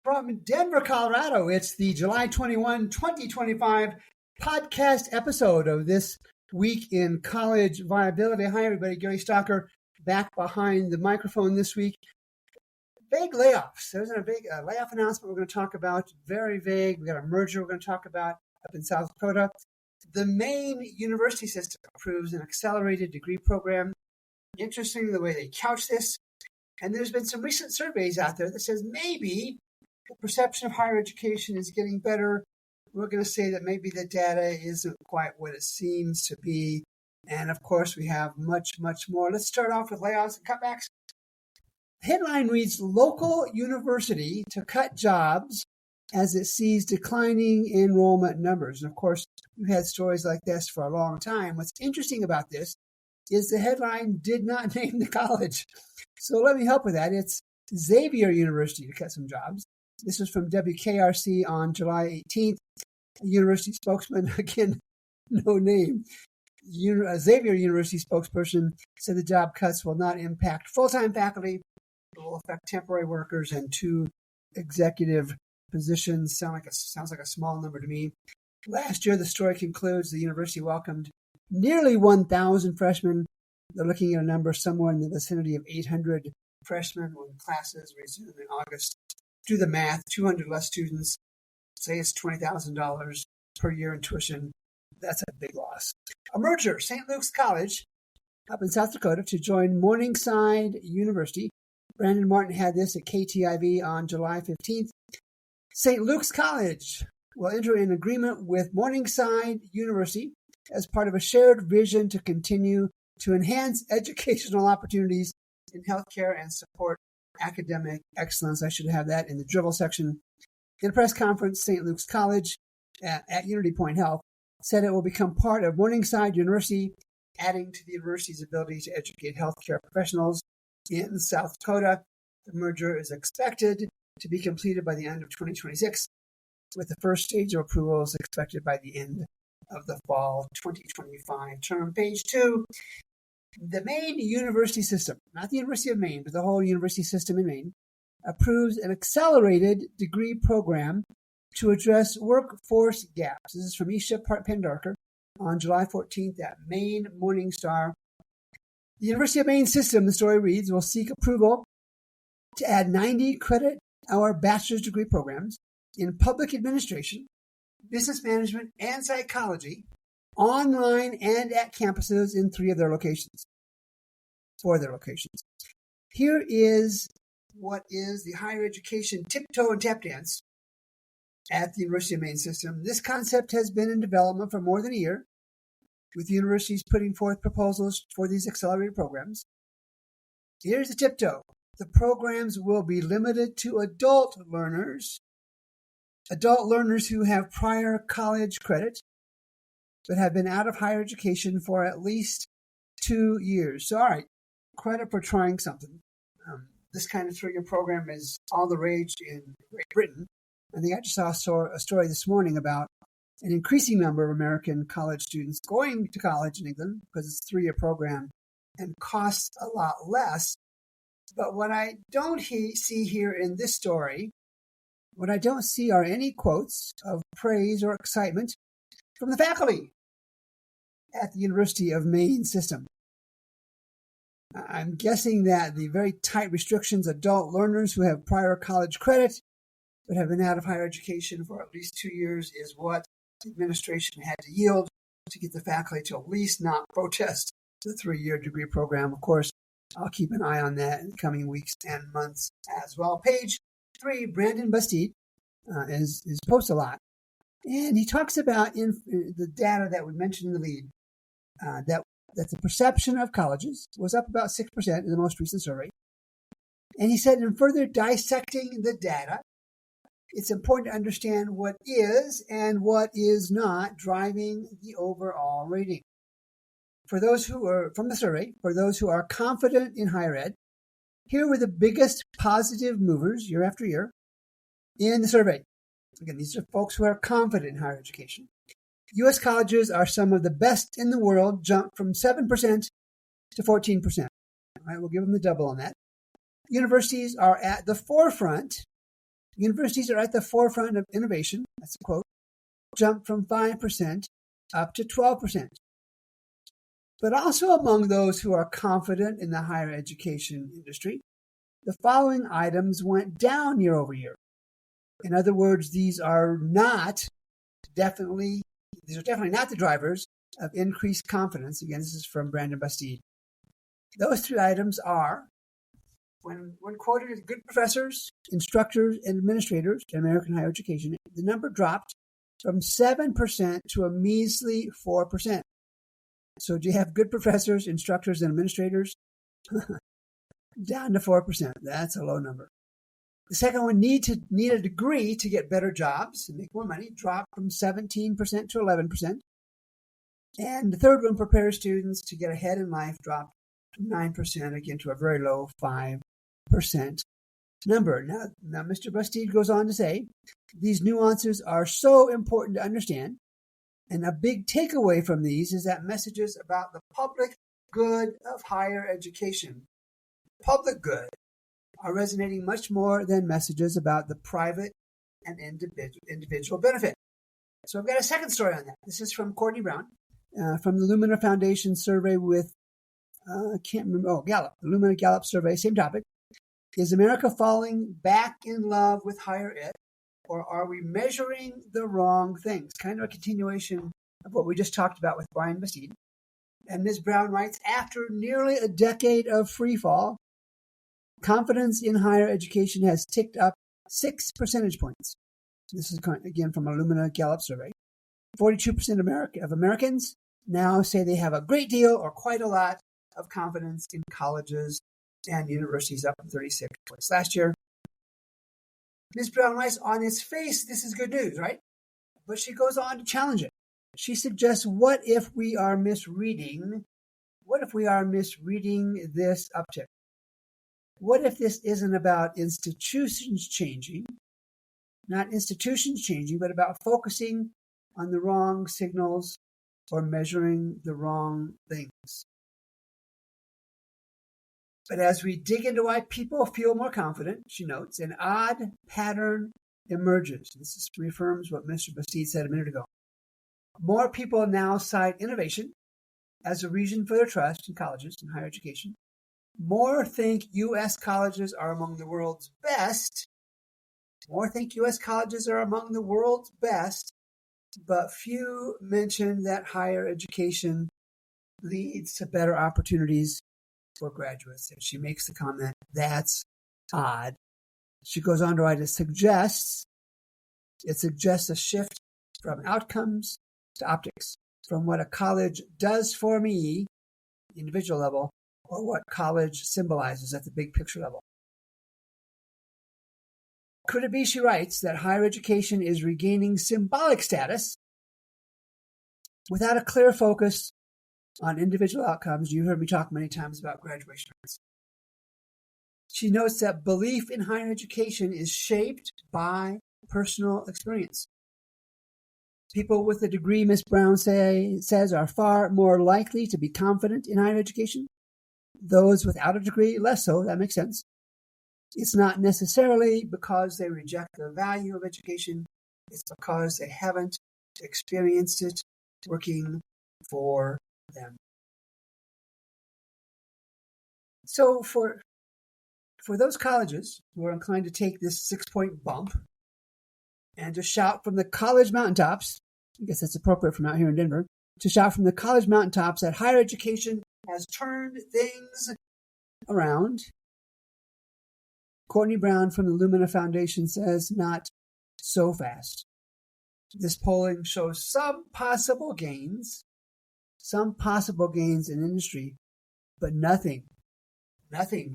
From Denver, Colorado, it's the July 21, 2025 podcast episode of This Week in College Viability. Hi, everybody. Gary Stocker back behind the microphone this week. Vague layoffs. There's a big layoff announcement we're going to talk about. Very vague. We got a merger we're going to talk about up in South Dakota. The Maine university system approves an accelerated degree program. Interesting the way they couch this. And there's been some recent surveys out there that says maybe the perception of higher education is getting better. We're going to say that maybe the data isn't quite what it seems to be. And of course, we have much, much more. Let's start off with layoffs and cutbacks. Headline reads, local university to cut jobs as it sees declining enrollment numbers. And of course, we've had stories like this for a long time. What's interesting about this is the headline did not name the college. So let me help with that. It's Xavier University to cut some jobs. This was from WKRC on July 18th. A university spokesman, again, no name. Xavier University spokesperson said the job cuts will not impact full-time faculty. It will affect temporary workers and 2 executive positions. Sounds like a small number to me. Last year, the story concludes, the university welcomed nearly 1,000 freshmen. They're looking at a number somewhere in the vicinity of 800 freshmen when classes resume in August. Do the math, 200 less students, say it's $20,000 per year in tuition. That's a big loss. A merger, St. Luke's College up in South Dakota to join Morningside University. Brandon Martin had this at TWICV on July 15th. St. Luke's College will enter an agreement with Morningside University as part of a shared vision to continue to enhance educational opportunities in healthcare and support academic excellence. I should have that in the drivel section. In a press conference, St. Luke's College at Unity Point Health said it will become part of Morningside University, adding to the university's ability to educate healthcare professionals in South Dakota. The merger is expected to be completed by the end of 2026, with the first stage of approvals expected by the end of the fall 2025 term. Page 2. The Maine university system, not the University of Maine, but the whole university system in Maine, approves an accelerated degree program to address workforce gaps. This is from Isha Pendarkar on July 14th at Maine Morning Star. The University of Maine system, the story reads, will seek approval to add 90 credit-hour bachelor's degree programs in public administration, business management, and psychology, online and at campuses in 4 their locations. Here is what is the higher education tiptoe and tap dance at the University of Maine system. This concept has been in development for more than a year, with universities putting forth proposals for these accelerated programs. Here's the tiptoe. The programs will be limited to adult learners who have prior college credit but have been out of higher education for at least 2 years. So, all right, credit for trying something. This kind of 3-year program is all the rage in Great Britain. I think I just saw a story this morning about an increasing number of American college students going to college in England because it's a 3-year program and costs a lot less. But what I don't see here in this story, what I don't see are any quotes of praise or excitement from the faculty at the University of Maine system. I'm guessing that the very tight restrictions, adult learners who have prior college credit but have been out of higher education for at least 2 years, is what the administration had to yield to get the faculty to at least not protest the 3-year degree program. Of course, I'll keep an eye on that in the coming weeks and months as well. Page 3, Brandon Bastide is posts a lot. And he talks about in the data that we mentioned in the lead, that the perception of colleges was up about 6% in the most recent survey. And he said, in further dissecting the data, it's important to understand what is and what is not driving the overall rating. For those who are, from the survey, for those who are confident in higher ed, here were the biggest positive movers year after year in the survey. Again, these are folks who are confident in higher education. U.S. colleges are some of the best in the world, jumped from 7% to 14%. All right, we'll give them the double on that. Universities are at the forefront Universities are at the forefront of innovation, that's a quote, jumped from 5% up to 12%. But also among those who are confident in the higher education industry, the following items went down year over year. In other words, these are definitely not the drivers of increased confidence. Again, this is from Brandon Bastide. Those three items are, when quoted as good professors, instructors, and administrators in American higher education, the number dropped from 7% to a measly 4%. So do you have good professors, instructors, and administrators? Down to 4%. That's a low number. The second one, need a degree to get better jobs and make more money, dropped from 17% to 11%. And the third one, prepare students to get ahead in life, dropped from 9% again to a very low 5% number. Now, Mr. Bastide goes on to say, these nuances are so important to understand, and a big takeaway from these is that messages about the public good of higher education, public good, are resonating much more than messages about the private and individual benefit. So I've got a second story on that. This is from Courtney Brown, from the Lumina Foundation survey with, Gallup, the Lumina Gallup survey, same topic. Is America falling back in love with higher ed, or are we measuring the wrong things? Kind of a continuation of what we just talked about with Brian Bastide. And Ms. Brown writes, after nearly a decade of free fall, confidence in higher education has ticked up 6 percentage points. This is, again, from a Lumina Gallup survey. 42% of Americans now say they have a great deal or quite a lot of confidence in colleges and universities, up from 36 points last year. Ms. Brown writes, on its face, this is good news, right? But she goes on to challenge it. She suggests, what if we are misreading this uptick? What if this isn't about institutions changing, not institutions changing, but about focusing on the wrong signals or measuring the wrong things? But as we dig into why people feel more confident, she notes, an odd pattern emerges. This reaffirms what Mr. Bastide said a minute ago. More people now cite innovation as a reason for their trust in colleges and higher education. More think U.S. colleges are among the world's best. But few mention that higher education leads to better opportunities for graduates. And she makes the comment, that's odd. She goes on to write, it suggests a shift from outcomes to optics, from what a college does for me, individual level, or what college symbolizes at the big picture level. Could it be, she writes, that higher education is regaining symbolic status without a clear focus on individual outcomes? You heard me talk many times about graduation rates. She notes that belief in higher education is shaped by personal experience. People with a degree, Ms. Brown says, are far more likely to be confident in higher education. Those without a degree, less so. That makes sense. It's not necessarily because they reject the value of education. It's because they haven't experienced it working for them. So for those colleges who are inclined to take this 6-point bump and to shout from the college mountaintops, I guess that's appropriate from out here in Denver, to shout from the college mountaintops that higher education has turned things around, Courtney Brown from the Lumina Foundation says, not so fast. This polling shows some possible gains in industry, but nothing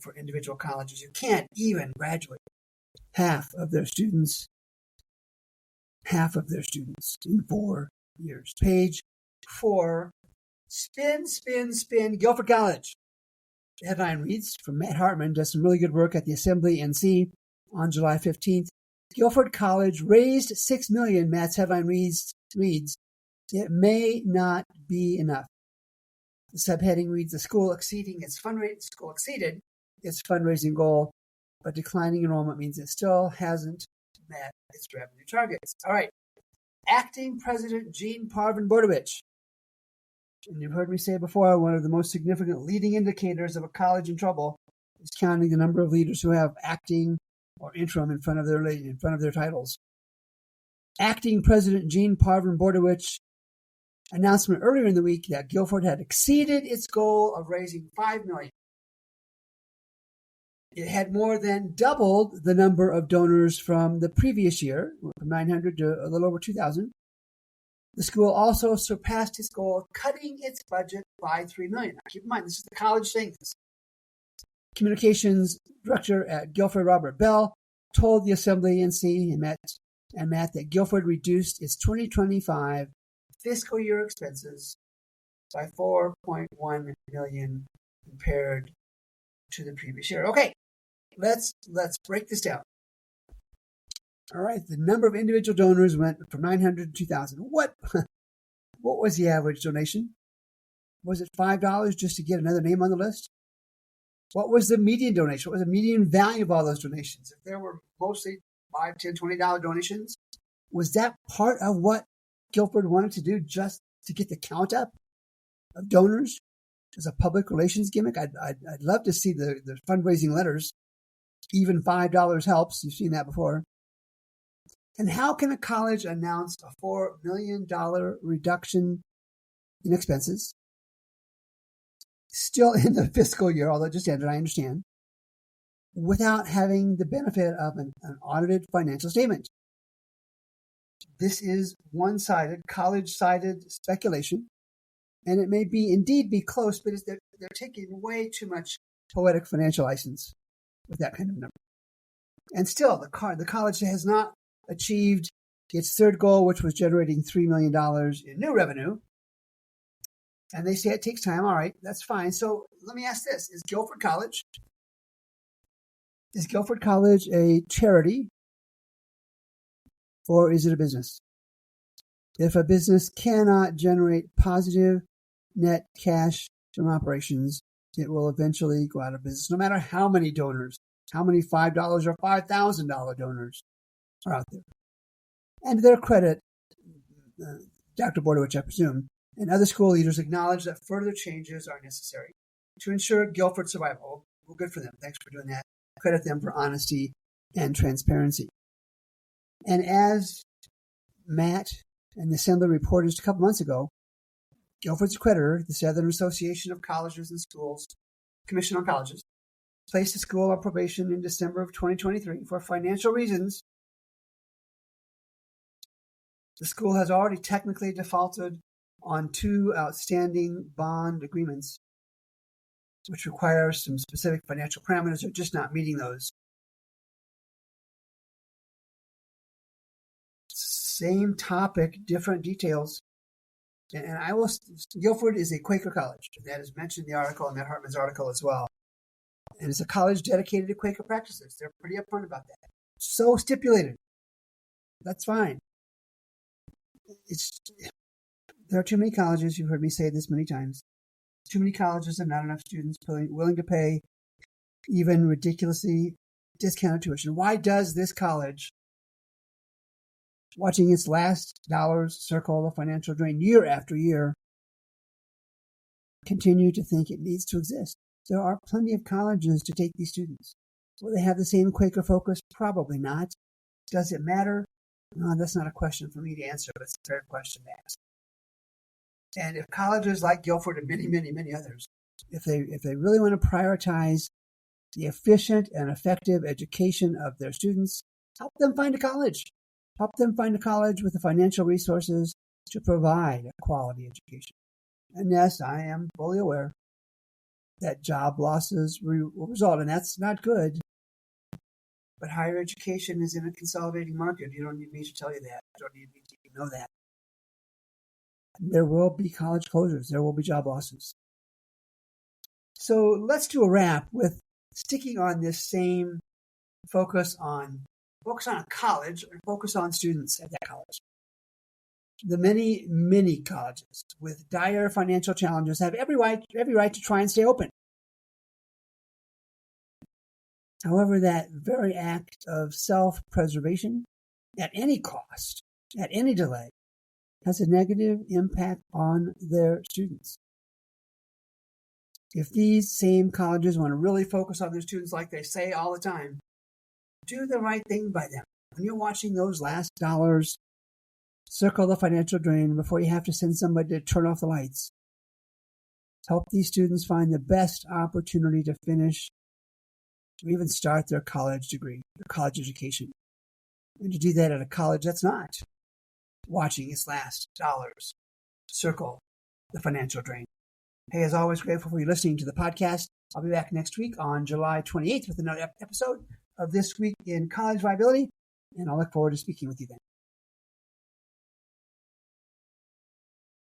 for individual colleges. You can't even graduate half of their students in 4 years. Page 4, spin, Guilford College. The headline reads, from Matt Hartman, does some really good work at the Assembly NC on July 15th. Guilford College raised $6 million. Matt's headline reads, it may not be enough. The subheading reads, the school exceeded its fundraising goal, but declining enrollment means it still hasn't met its revenue targets. All right. Acting President Gene Parvin Bordowich. And you've heard me say before, one of the most significant leading indicators of a college in trouble is counting the number of leaders who have acting or interim in front of their titles. Acting President Gene Parvin Bordowich announcement earlier in the week that Guilford had exceeded its goal of raising $5 million. It had more than doubled the number of donors from the previous year, from 900 to a little over 2,000. The school also surpassed its goal of cutting its budget by $3 million. Now, keep in mind, this is the college saying this. Communications director at Guilford, Robert Bell, told the Assembly and Matt that Guilford reduced its 2025 fiscal year expenses by $4.1 million compared to the previous year. Okay, let's break this down. All right, the number of individual donors went from 900 to 2,000. What was the average donation? Was it $5 just to get another name on the list? What was the median donation? What was the median value of all those donations? If there were mostly $5, $10, $20 donations, was that part of what Guilford wanted to do just to get the count up of donors as a public relations gimmick? I'd love to see the fundraising letters. Even $5 helps. You've seen that before. And how can a college announce a $4 million reduction in expenses still in the fiscal year, although it just ended, I understand, without having the benefit of an audited financial statement? This is one-sided, college-sided speculation, and it may indeed be close, but they're taking way too much poetic financial license with that kind of number. And still, the college has not achieved its third goal, which was generating $3 million in new revenue. And they say it takes time. All right, that's fine. So let me ask this. Is Guilford College a charity, or is it a business? If a business cannot generate positive net cash from operations, it will eventually go out of business, no matter how many donors, how many $5 or $5,000 donors are out there. And to their credit, Dr. Bordowich, I presume, and other school leaders acknowledge that further changes are necessary to ensure Guilford's survival. Well, good for them. Thanks for doing that. Credit them for honesty and transparency. And as Matt and the Assembly reported just a couple months ago, Guilford's creditor, the Southern Association of Colleges and Schools, Commission on Colleges, placed the school on probation in December of 2023 for financial reasons. The school has already technically defaulted on 2 outstanding bond agreements, which require some specific financial parameters. They're just not meeting those. Same topic, different details. And Guilford is a Quaker college. That is mentioned in the article, and Matt Hartman's article as well. And it's a college dedicated to Quaker practices. They're pretty upfront about that. So stipulated. That's fine. There are too many colleges. You've heard me say this many times. Too many colleges and not enough students willing to pay even ridiculously discounted tuition. Why does this college, watching its last dollars circle the financial drain year after year, continue to think it needs to exist? There are plenty of colleges to take these students. Will they have the same Quaker focus? Probably not. Does it matter? No, that's not a question for me to answer, but it's a fair question to ask. And if colleges like Guilford and many, many, many others, if they really want to prioritize the efficient and effective education of their students, help them find a college. Help them find a college with the financial resources to provide a quality education. And yes, I am fully aware that job losses will result, and that's not good. But higher education is in a consolidating market. You don't need me to tell you that. You don't need me to know that. There will be college closures. There will be job losses. So let's do a wrap with sticking on this same focus on a college and focus on students at that college. The many, many colleges with dire financial challenges have every right to try and stay open. However, that very act of self-preservation at any cost, at any delay, has a negative impact on their students. If these same colleges want to really focus on their students like they say all the time, do the right thing by them. When you're watching those last dollars circle the financial drain before you have to send somebody to turn off the lights, help these students find the best opportunity to finish or even start their college degree, their college education. And to do that at a college that's not watching its last dollars circle the financial drain. Hey, as always, grateful for you listening to the podcast. I'll be back next week on July 28th with another episode of This Week in College Viability, and I'll look forward to speaking with you then.